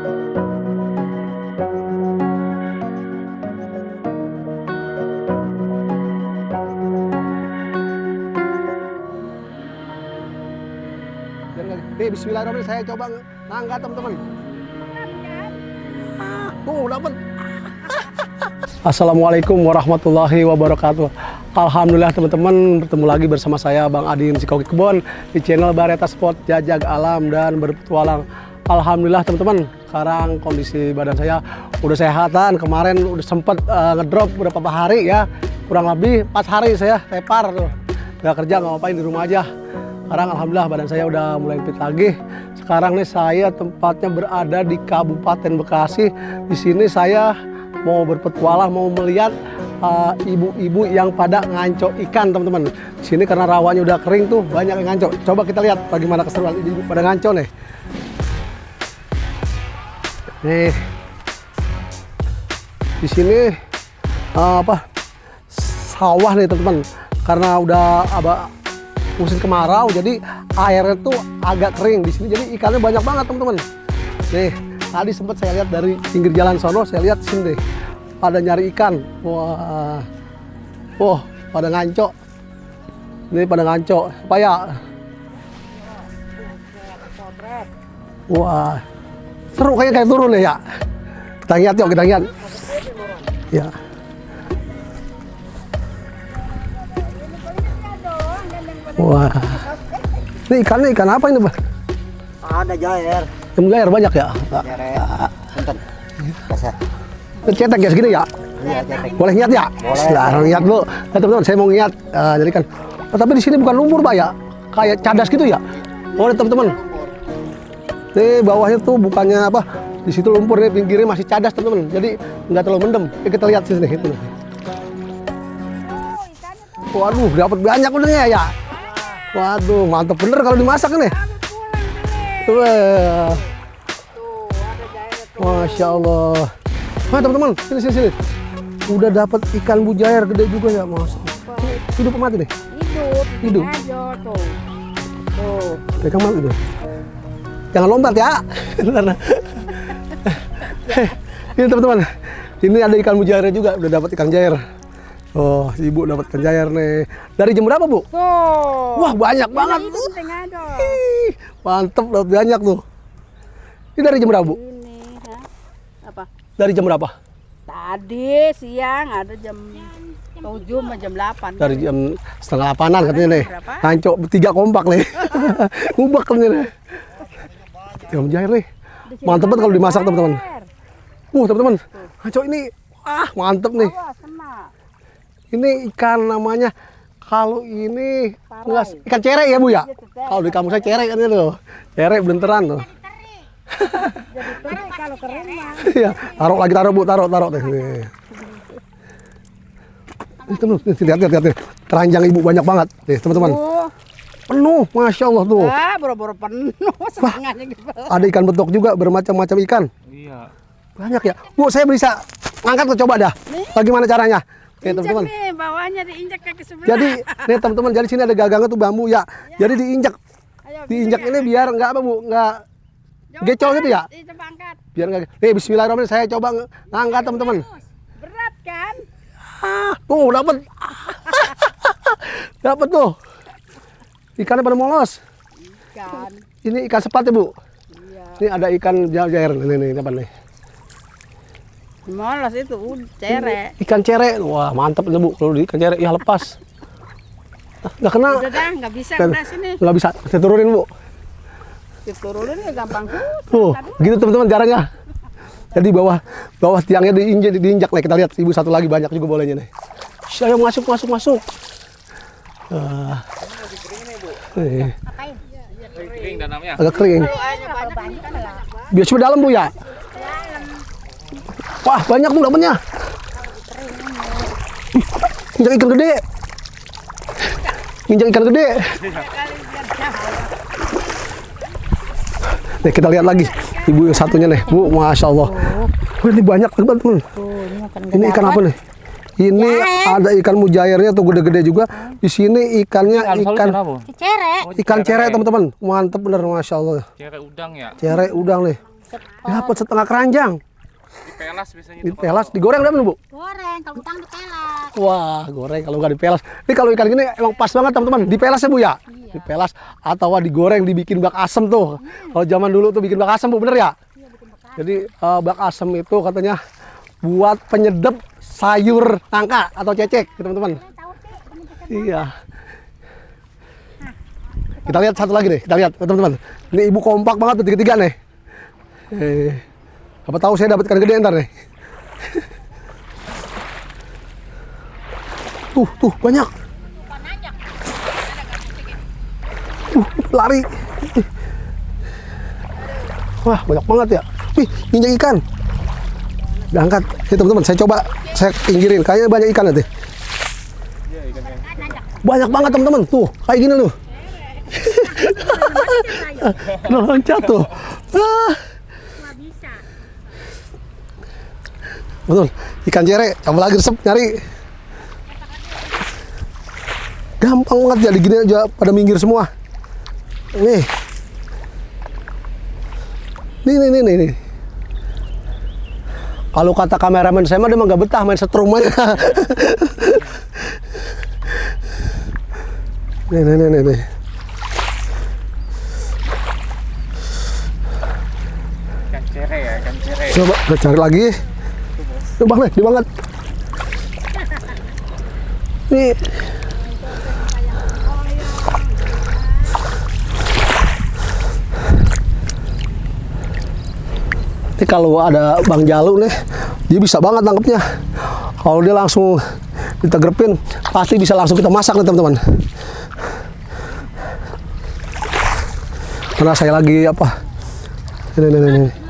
Nih, bismillahirrahmanirrahim, saya coba ngangkat teman-teman. Tuh, dapat. Assalamualaikum warahmatullahi wabarakatuh. Alhamdulillah teman-teman, bertemu lagi bersama saya Bang Adin si Koki Kebon di channel Bareta Spot Jajak Alam dan Berpetualang. Alhamdulillah teman-teman, sekarang kondisi badan saya udah sehatan. Kemarin udah sempet ngedrop beberapa hari ya, kurang lebih 4 hari saya tepar tuh. Nggak kerja, nggak ngapain, di rumah aja. Sekarang alhamdulillah badan saya udah mulai fit lagi. Sekarang nih saya tempatnya berada di Kabupaten Bekasi. Di sini saya mau berpetualang, mau melihat ibu-ibu yang pada ngancok ikan teman-teman. Di sini karena rawanya udah kering tuh, banyak yang ngancok. Coba kita lihat bagaimana keseruan ibu pada ngancok nih. Nih, di sini sawah nih teman-teman. Karena udah musim kemarau, jadi airnya tuh agak kering di sini. Jadi ikannya banyak banget teman-teman. Nih, tadi sempat saya lihat dari pinggir jalan sono, saya lihat sini deh, pada nyari ikan. Wah, pada ngancok. Ini pada ngancok. Apa ya? Wah, seru kayaknya, kayak turun ya. Kita lihat yuk, kita lihat. Ya. Wah, ini ikannya ikan apa ini, Pak? Ada jair. Yang jair banyak ya? Punten. Biasa. Cetek ya segini ya? Iya, cetek. Boleh ngiat ya? Boleh. Nah, ngiat dulu. Nah, teman-teman, saya mau ngiat. Jadi kan, tapi di sini bukan lumpur, Pak ya? Kayak cadas gitu ya? Boleh teman-teman. Nih bawahnya tuh bukannya apa? Di situ lumpur, nih pinggirnya masih cadas teman-teman. Jadi nggak terlalu mendem. Kita lihat sini itu. Waduh, dapat banyak udah ya. Waduh, mantap bener kalau dimasak nih. Wah, Masya Allah. Nah teman-teman, sini. Udah dapat ikan bujair gede juga ya, Mas. Hidup apa mati nih? Hidup. Tuh. Pegang mati nih. Jangan lompat ya. Ini teman-teman, ini ada ikan bujairnya juga. Udah dapat ikan jair. Oh, ibu dapat ikan jair nih. Dari jam berapa, Bu? Tuh. Wah, banyak banget. Mantep, dapat banyak tuh. Ini dari jam berapa, Bu? Ini, apa? Dari jam berapa? Tadi siang ada jam 7 sama jam 8. Dari jam setengah 8-an katanya nih. Berapa? Ngancok 3 kompak nih. Ngubek nih. Ikan jair nih. Mantep banget kalau dimasak, teman-teman. Teman-teman. Ngancok ini mantep nih. Ini ikan namanya, kalau ini enggak, ikan cerek ya, Bu ya? Kalau di kampung saya cerek kan itu. Cerek belenteran tuh. Jadi cerek kalau kering mah. Iya, taruh Bu, taruh deh. Nih. Lihat. Keranjang ibu banyak banget. Nih, teman-teman. Penuh, Masya Allah tuh. Boro-boro penuh setengahnya gitu. Ada ikan betok juga, bermacam-macam ikan. Iya. Banyak ya. Bu, saya bisa angkat ke, coba dah. Bagaimana caranya? Nih, teman-teman. Nih, bawahnya diinjak kaki sebelah. Jadi, nih teman-teman, jadi sini ada gagangnya tuh bambu ya. Jadi diinjak. Ayo, Diinjak gini ini ya. biar enggak enggak Coba, gecol gitu ya. Coba angkat. Biar enggak. Nih, bismillahirrahmanirrahim, saya coba ngangkat teman-teman. Berat kan? Tuh, dapat. Dapat tuh. Ikannya pada molos. Ikan. Ini ikan sepat ya, Bu? Iya. Ini ada ikan jair nih, apa nih? Molos itu cerek. Ikan cerek. Wah, mantap nih, Bu. Kalau di ikan cerek ya lepas. Nggak kena. Udah dah, nggak bisa udah sini. Nggak bisa. Saya turunin, Bu. Diturunin ya gampang. Tuh, gitu teman-teman caranya. Jadi bawah tiangnya diinjak nih. Kita lihat ibu satu lagi banyak juga bolehnya nih. Ayo masuk. Kering danamnya. Agak kering. Biar coba dalam, Bu ya. Wah, banyak tuh dapatnya. Injak ikan gede. Nih, kita lihat lagi. Ibu yang satunya nih, Bu, Masya Allah. Wah, ini banyak teman-teman. Ini ikan apa nih? Ini ada ikan mujairnya tuh gede-gede juga. Di sini ikannya Cerek. ikan cerek teman-teman. Mantep bener, Masya Allah. Cerek udang ya? Cerek udang nih. Dapat setengah keranjang. Dipelas biasanya. Dipelas, digoreng dah Bu? Goreng, kalau utang dipelas. Wah, goreng kalau nggak dipelas. Ini kalau ikan gini emang pas banget teman-teman. Dipelas ya Bu ya? Iya. Dipelas atau digoreng dibikin bak asem tuh. Kalau zaman dulu tuh bikin bak asem Bu, bener ya? Iya, bikin bekas. Jadi bak asem itu katanya buat penyedap sayur nangka atau cecek, teman-teman. Tahu sih, Iya. Kita lihat satu lagi nih, kita lihat teman-teman. Ini ibu kompak banget tuh tiga-tiga nih. Apa tahu saya dapat ikan gede ntar nih. Tuh banyak. Lari. Wah banyak banget ya. Wih, injak ikan. Diangkat. Ini teman-teman, saya pinggirin. Kayaknya banyak ikan nanti. Banyak banget teman-teman. Tuh, kayak gini loh. Loncat tuh. Betul, ikan cere, coba lagi resep nyari. Gampang banget jadi gini aja pada minggir semua. Nih. Nih. Kalau kata kameramen saya mah dia mah nggak betah main setrum aja. Nih. Ikan cere ya, ikan cere. Coba kita cari lagi. Coba nih, di banget. Nih. Ini kalau ada Bang Jalu nih, dia bisa banget nangkepnya. Kalau dia langsung ditegrepin, pasti bisa langsung kita masak nih teman-teman. Karena saya lagi apa? Ini.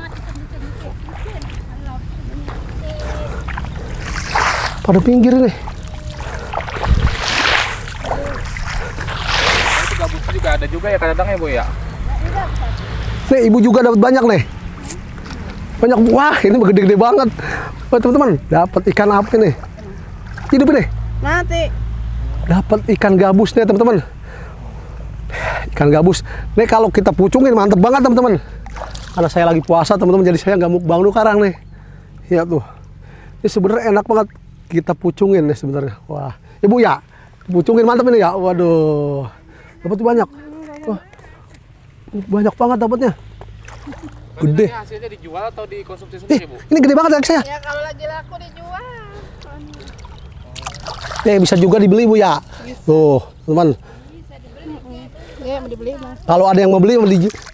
Pada pinggir nih. Itu gabus juga ada juga ya kadang-kadang ya Bu ya. Nih ibu juga dapat banyak nih. Banyak, wah ini gede-gede banget. Wah teman-teman, dapat ikan apa nih? Hidup nih. Mati. Dapat ikan gabus nih teman-teman. Ikan gabus. Nih kalau kita pucungin mantep banget teman-teman. Karena saya lagi puasa teman-teman, jadi saya nggak mukbang dulu sekarang nih. Iya tuh. Ini sebenarnya enak banget kita pucungin nih sebenarnya. Wah, ibu ya, pucungin mantep ini ya. Waduh, dapat banyak. Wah, banyak banget dapatnya. Gede. Ini hasilnya dijual atau dikonsumsi sendiri Bu? Ini gede banget kaki saya. Ya kalau lagi laku dijual. Nih bisa juga dibeli Bu ya. Tuh, teman. Iya, mau dibeli Mas. Kalau ada yang mau beli,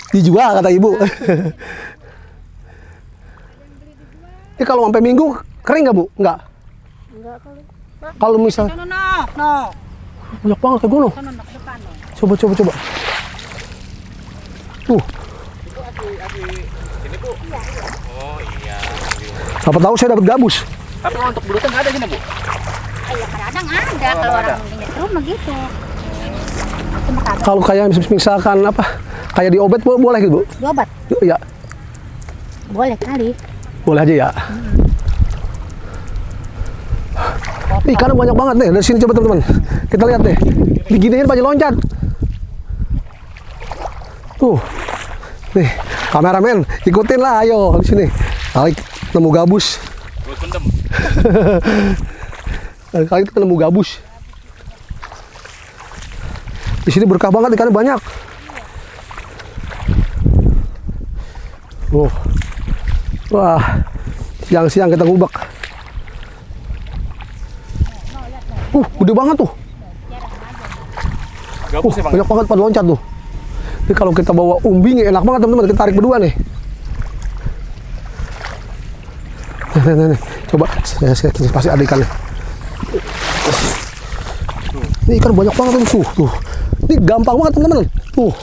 dijual kata ibu. Ini kalau sampai minggu kering nggak Bu? Nggak. Enggak kali. Kalau misal No. banyak banget kayak gue loh. Sono ke depan no. Coba. Tuh, Ini Bu. Oh iya. siapa tahu saya dapat gabus. Tapi untuk belutnya nggak ada gini Bu. Iya, kadang-kadang ada kalau orang nyetrum begitu. Cuma kagak. Kalau kayak misalkan apa? Kayak di obat boleh gitu Bu? Diobat. Ya, Boleh kali. boleh aja ya. Ikan banyak banget nih. Dari sini coba teman-teman. Kita lihat deh. Diginiin pasti loncat. Tuh. Nih, kameramen, ikutin lah ayo di sini. Kali nemu gabus. Belut pendem. Kali kita nemu gabus. Di sini berkah banget, ikannya banyak. Wah, siang-siang kita ngubek. Gede banget tuh. Gabus ya Bang. Banyak banget pada loncat tuh. Ini kalau kita bawa umbing enak banget teman-teman, kita tarik berdua nih. Nih. Coba saya pasti ada ikannya. Ini ikan banyak banget tuh. Ini gampang banget teman-teman. Tuh.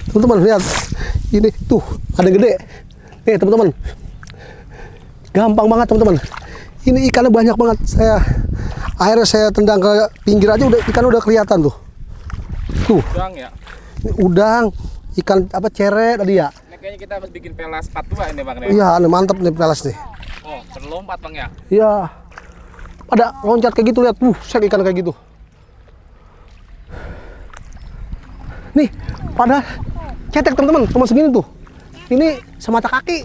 Teman-teman lihat. Ini tuh, ada yang gede. Nih teman-teman. Gampang banget teman-teman. Ini ikannya banyak banget. Akhirnya saya tendang ke pinggir aja ikan udah kelihatan tuh. Tuh. Udang ya. Ini udang, ikan apa cere tadi ya? Ini kayaknya kita harus bikin pelas 42 ini Bang. Iya, mantep nih pelas nih. Oh, berlompat Bang ya. Iya. Ada loncat kayak gitu lihat. Set ikan kayak gitu. Nih, pada cetek teman-teman, cuma segini tuh. Ini semata kaki.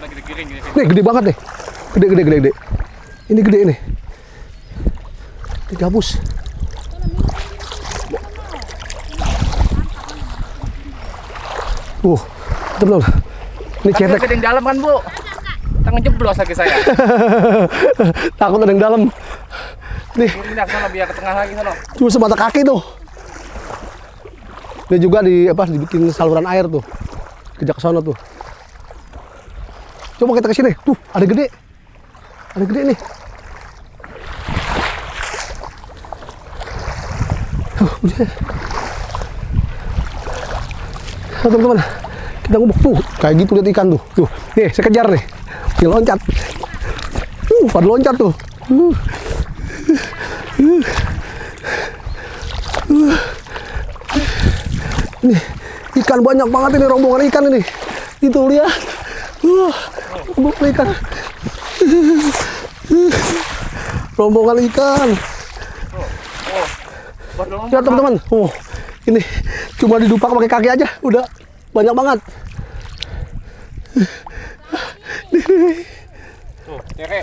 Lagi digiring. Nih gede banget nih. Gede. Ini gede ini. Ini gabus. Betul. Ini Tapi cetek. ada yang dalam kan, Bu? Tangan jeblos lagi saya. Takut ada yang dalam. Nih, Pindah ke sana biar ke tengah lagi sana. cuma semata kaki tuh. Ini juga dibikin saluran air tuh. Kejak ke sana tuh. Coba kita ke sini. Tuh, ada gede. Ada gede nih. Udah. Nah, teman-teman, kita ngubuk tuh. Kayak gitu lihat ikan tuh. Tuh, nih saya kejar nih. Dia loncat. Pada loncat tuh. Ini ikan banyak banget ini, rombongan ikan ini. Itu lihat. Rombongan ikan. Rombongan ikan. Ya teman-teman. Ini cuma didupak pakai kaki aja udah banyak banget. Tuh, cere.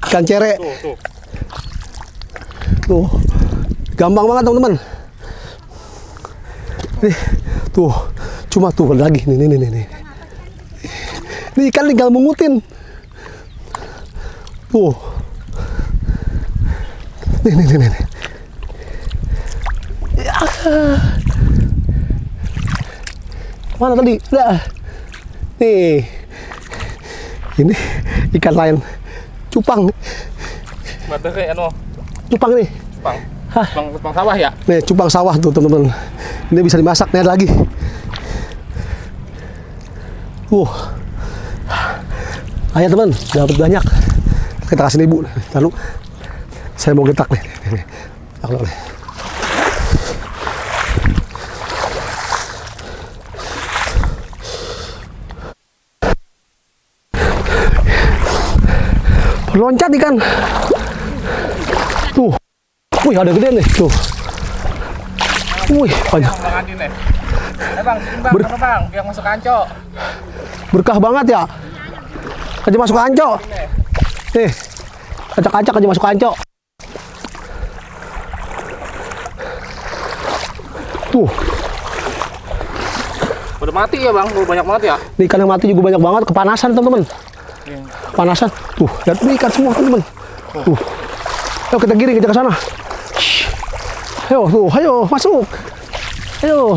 Ikan cere. Tuh. Tuh. Gampang banget teman-teman. Nih, tuh. Cuma tuh lagi nih. Ini ikan tinggal mengutin. Tuh. Nih. Ya. Mana tadi? Udah. Nih. Ini ikan lain. Cupang. Mata kayak Cupang nih. Cupang sawah ya? Nih, cupang sawah tuh, teman-teman. Ini bisa dimasak, nih ada lagi. Ayo teman, dapat banyak. Kita kasih ibu. Lalu saya mau getak nih. Aku nih. Loncat ikan. Tuh. Wih, ada gede nih. Tuh. Wih, banyak. Bang Adi nih. Bang, biar masuk kanco. Berkah banget ya. Aja masuk kanco. Nih. Acak-acak aja masuk kanco. Tuh. Udah mati ya, Bang? Udah banyak banget ya? Ini ikan yang mati juga banyak banget. Kepanasan, teman-teman. Kepanasan. Tuh, lihat ini ikan semua, teman-teman. Tuh. Ayo kita giring ke sana. Ayo, masuk. Ayo.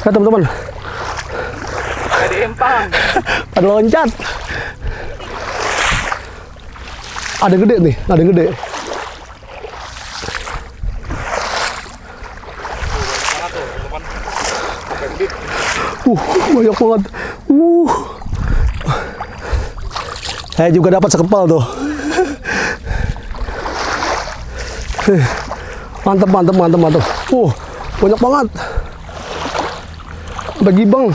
Ya teman-teman. Ada empang. Pada loncat. Ada gede nih, ada gede. Banyak banget. Saya juga dapat sekepal tuh. Mantap. Banyak banget. Bagi bang.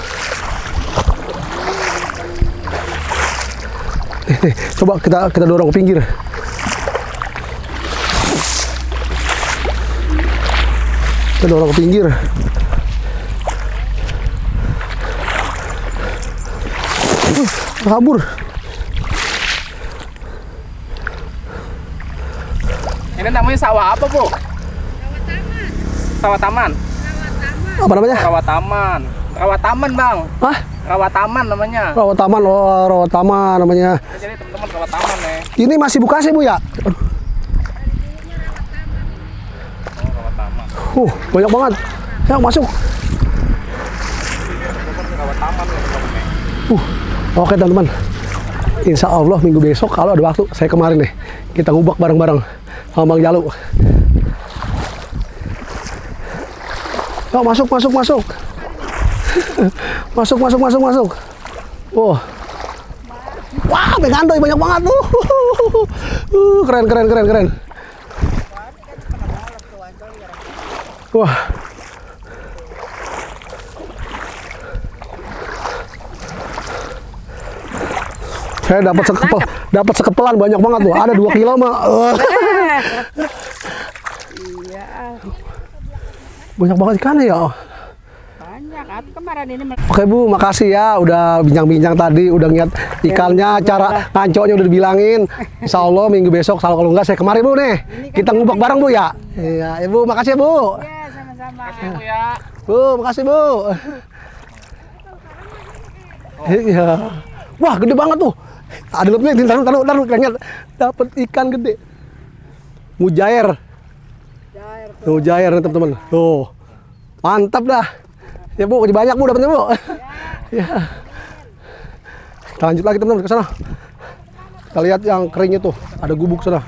Coba kita dorong ke pinggir. Kita dorong ke pinggir. Kabur. Ini namanya sawah apa, Bu? Sawah taman. Apa namanya? Rawa taman, Bang. Hah? Rawa taman namanya. Rawa taman namanya. Jadi teman-teman rawa taman nih. Ini masih buka sih, Bu ya? Rawa taman. Banyak banget. Ya, masuk. Rawa taman nih, teman-teman. Oke, teman-teman. Insya Allah minggu besok kalau ada waktu, saya kemarin nih, kita ngubak bareng-bareng sama Bang Jalu. Yuk, masuk. Masuk. Wah, pengandoy banyak banget tuh. Keren. Wah. Saya dapat sekepelan banyak banget tuh. Ada 2 kilo mah. Iya. Banyak banget ikannya ya. Banyak, aku kemarin ini Oke Bu, makasih ya udah bincang-bincang tadi, udah ngeliat ikannya, cara ngancoknya udah dibilangin. Insya Allah minggu besok, kalau enggak saya kemari Bu nih. Kita ngubek bareng Bu ya. Iya, Ibu makasih ya Bu. ya sama-sama. Makasih Bu ya. Bu, makasih Bu. Iya. Wah, gede banget tuh. Ada lebihnya, taruh, kayaknya dapat ikan gede. Mujair. Mujair nih teman-teman. Tuh. Mantap dah. Ya Bu, banyak Bu dapatnya Bu. Ya. Kita lanjut lagi teman-teman ke sana. Kita lihat yang keringnya tuh, ada gubuk sana.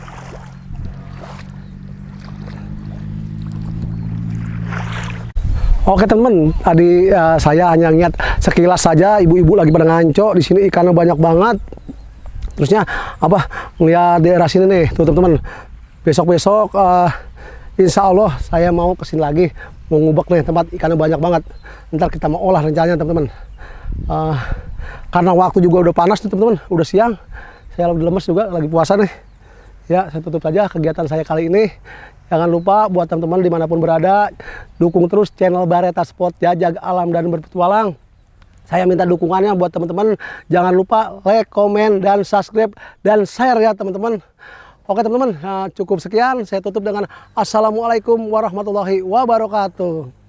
Oke teman-teman, tadi saya hanya lihat sekilas saja ibu-ibu lagi pada ngancok di sini, ikannya banyak banget. Terusnya apa? Ngeliat daerah sini nih, tuh teman-teman. Besok-besok insya Allah saya mau kesini lagi, mau ngubek nih tempat ikannya banyak banget. Ntar kita mau olah rencananya teman-teman. Karena waktu juga udah panas nih teman-teman, udah siang. Saya lagi lemes juga, lagi puasa nih. Ya, saya tutup saja kegiatan saya kali ini. Jangan lupa buat teman-teman dimanapun berada, dukung terus channel Bareta Spot Jajag Alam dan Berpetualang. Saya minta dukungannya buat teman-teman. Jangan lupa like, komen, dan subscribe, dan share ya teman-teman. Oke teman-teman, cukup sekian. Saya tutup dengan Assalamualaikum warahmatullahi wabarakatuh.